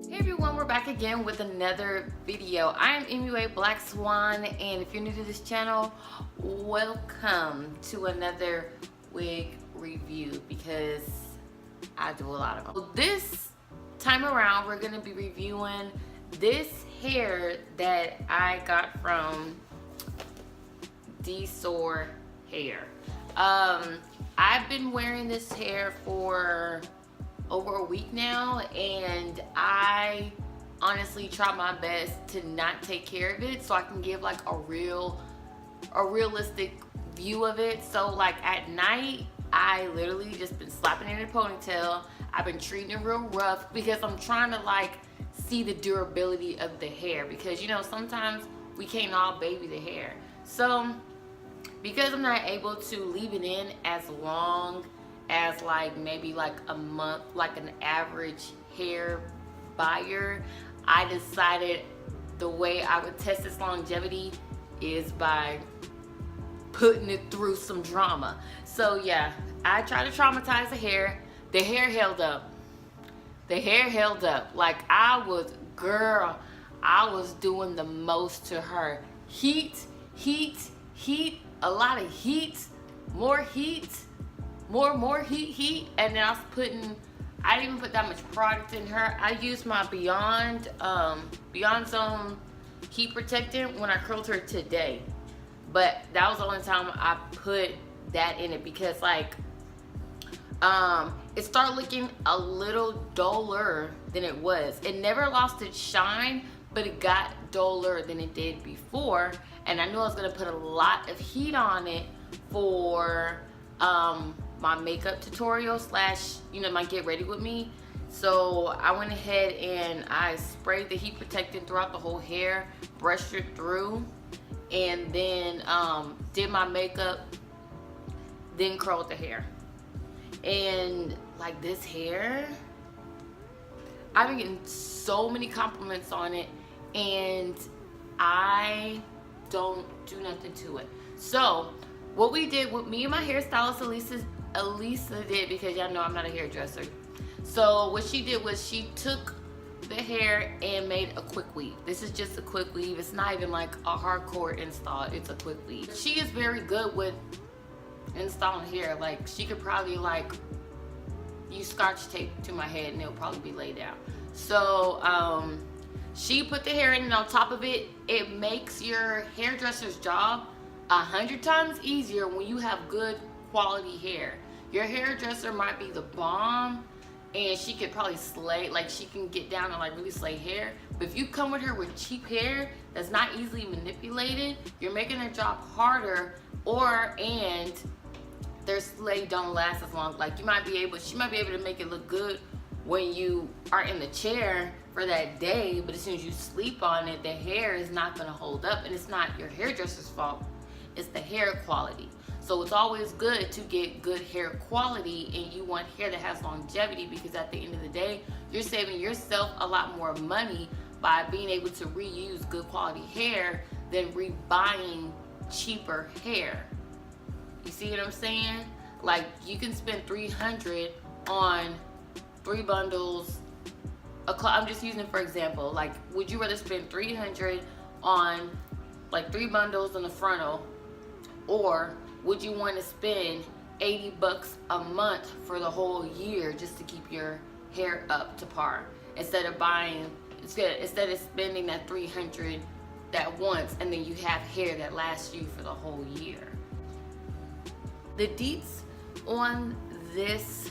Hey everyone, we're back again with another video. I am MUA Black Swan, and if you're new to this channel, welcome to another wig review because I do a lot of them. This time around, we're going to be reviewing this hair that I got from Dsoar hair. I've been wearing this hair for over a week now, and I honestly try my best to not take care of it so I can give like a realistic view of it. So like at night, I literally just been slapping it in a ponytail. I've been treating it real rough because I'm trying to like see the durability of the hair, because you know sometimes we can't all baby the hair. So because I'm not able to leave it in as long as like maybe like a month, like an average hair buyer, I decided the way I would test its longevity is by putting it through some drama. So yeah, I tried to traumatize the hair. The hair held up. The hair held up. Like I was doing the most to her. Heat, a lot of heat, more heat, more heat, and then I didn't even put that much product in her. I used my Beyond Zone heat protectant when I curled her today, but that was the only time I put that in it because like it started looking a little duller than it was. It never lost its shine, but it got duller than it did before, and I knew I was gonna put a lot of heat on it for my makeup tutorial slash, you know, my get ready with me. So I went ahead and I sprayed the heat protectant throughout the whole hair, brushed it through, and then did my makeup, then curled the hair. And like this hair, I've been getting so many compliments on it, and I don't do nothing to it. So what we did, what me and my hairstylist Elisa did, because y'all know I'm not a hairdresser. So what she did was she took the hair and made a quick weave. This is just a quick weave. It's not even like a hardcore install. It's a quick weave. She is very good with installing hair. Like she could probably like use Scotch tape to my head and it'll probably be laid down. So she put the hair in, and on top of it, it makes your hairdresser's job 100 times easier when you have good quality hair. Your hairdresser might be the bomb and she could probably slay, like she can get down and like really slay hair, but if you come with her with cheap hair that's not easily manipulated, you're making their job harder, and their slay don't last as long. Like she might be able to make it look good when you are in the chair for that day, but as soon as you sleep on it, the hair is not going to hold up, and it's not your hairdresser's fault, it's the hair quality. So it's always good to get good hair quality, and you want hair that has longevity, because at the end of the day, you're saving yourself a lot more money by being able to reuse good quality hair than rebuying cheaper hair. You see what I'm saying? Like you can spend $300 on 3 bundles. I'm just using it for example. Like, would you rather spend $300 on like 3 bundles on the frontal, or would you want to spend $80 a month for the whole year just to keep your hair up to par, instead of spending that $300 that once, and then you have hair that lasts you for the whole year? The deets on this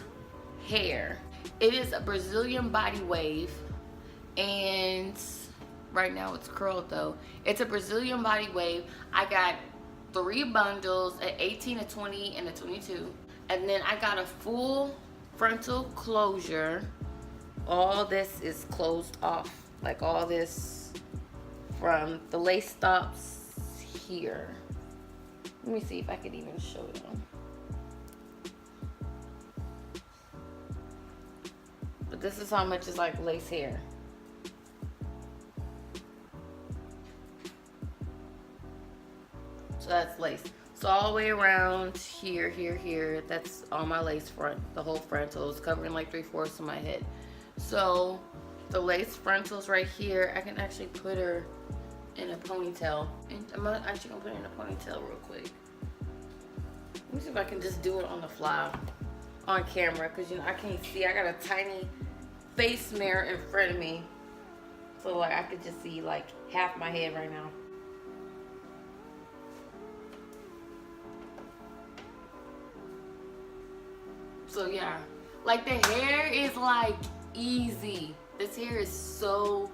hair, it is a Brazilian body wave, and right now it's curled though. It's a Brazilian body wave. I got 3 bundles, an 18, a 20, and a 22. And then I got a full frontal closure. All this is closed off. Like all this from the lace stops here. Let me see if I could even show them. But this is how much is like lace hair. So that's lace. So all the way around here, here, that's all my lace front, the whole frontal is covering like 3/4 of my head. So the lace frontals right here, I can actually put her in a ponytail. And I'm actually gonna put her in a ponytail real quick. Let me see if I can just do it on the fly, on camera, because you know I can't see. I got a tiny face mirror in front of me, so like I could just see like half my head right now. So yeah, like the hair is like easy. This hair is so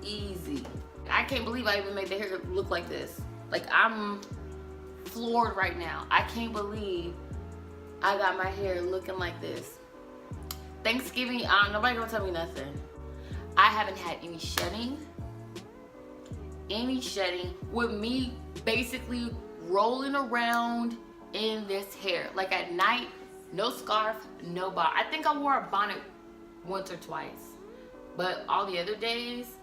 easy. I can't believe I even made the hair look like this. Like I'm floored right now. I can't believe I got my hair looking like this. Thanksgiving, nobody gonna tell me nothing. I haven't had any shedding with me basically rolling around in this hair. Like at night, no scarf, no bonnet. I think I wore a bonnet once or twice, but all the other days,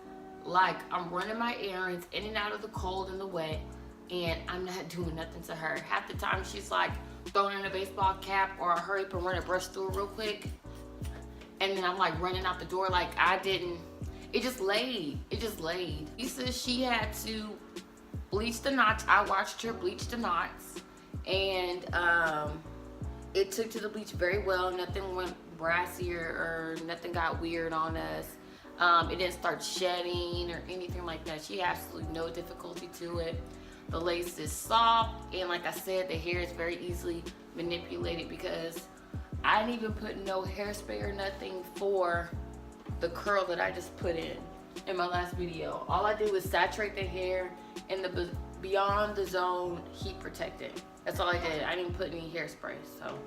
like I'm running my errands in and out of the cold and the wet, and I'm not doing nothing to her. Half the time she's like throwing in a baseball cap, or I hurry up and run a brush through it real quick, and then I'm like running out the door like I didn't. It just laid. She said she had to bleach the knots. I watched her bleach the knots, and it took to the bleach very well. Nothing went brassier or nothing got weird on us. It didn't start shedding or anything like that. She had absolutely no difficulty to it. The lace is soft, and like I said, the hair is very easily manipulated because I didn't even put no hairspray or nothing for the curl that I just put in my last video. All I did was saturate the hair in the Beyond the Zone heat protectant. That's all I did. I didn't put any hairspray. So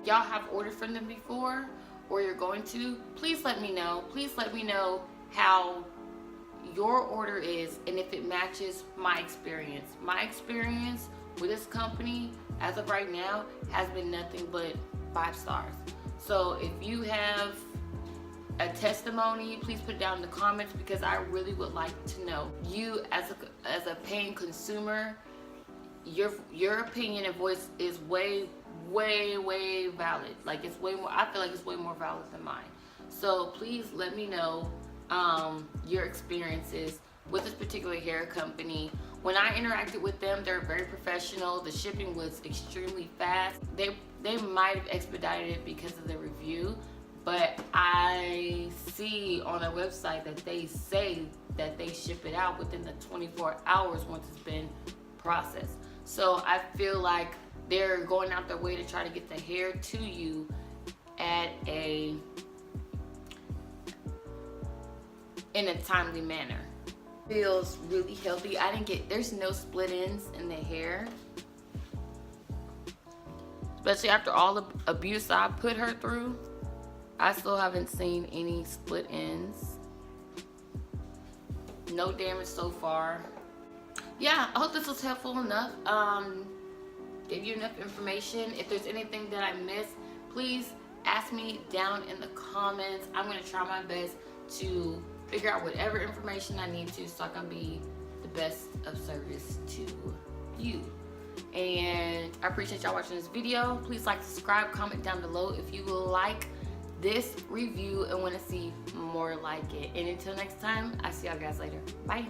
y'all have ordered from them before, or you're going to, please let me know. Please let me know how your order is and if it matches my experience. My experience with this company as of right now has been nothing but 5 stars. So if you have a testimony, please put it down in the comments, because I really would like to know. You as a paying consumer, your opinion and voice is way valid. Like it's way more, I feel like it's way more valid than mine. So please let me know your experiences with this particular hair company. When I interacted with them, they're very professional. The shipping was extremely fast. They might have expedited it because of the review, but I see on their website that they say that they ship it out within the 24 hours once it's been processed. So I feel like they're going out their way to try to get the hair to you at in a timely manner. Feels really healthy. There's no split ends in the hair. Especially after all the abuse I put her through, I still haven't seen any split ends. No damage so far. Yeah, I hope this was helpful enough. Gave you enough information. If there's anything that I missed, please ask me down in the comments. I'm gonna try my best to figure out whatever information I need to, so I can be the best of service to you. And I appreciate y'all watching this video. Please like, subscribe, comment down below if you like this review and want to see more like it. And until next time, I'll see y'all guys later. Bye.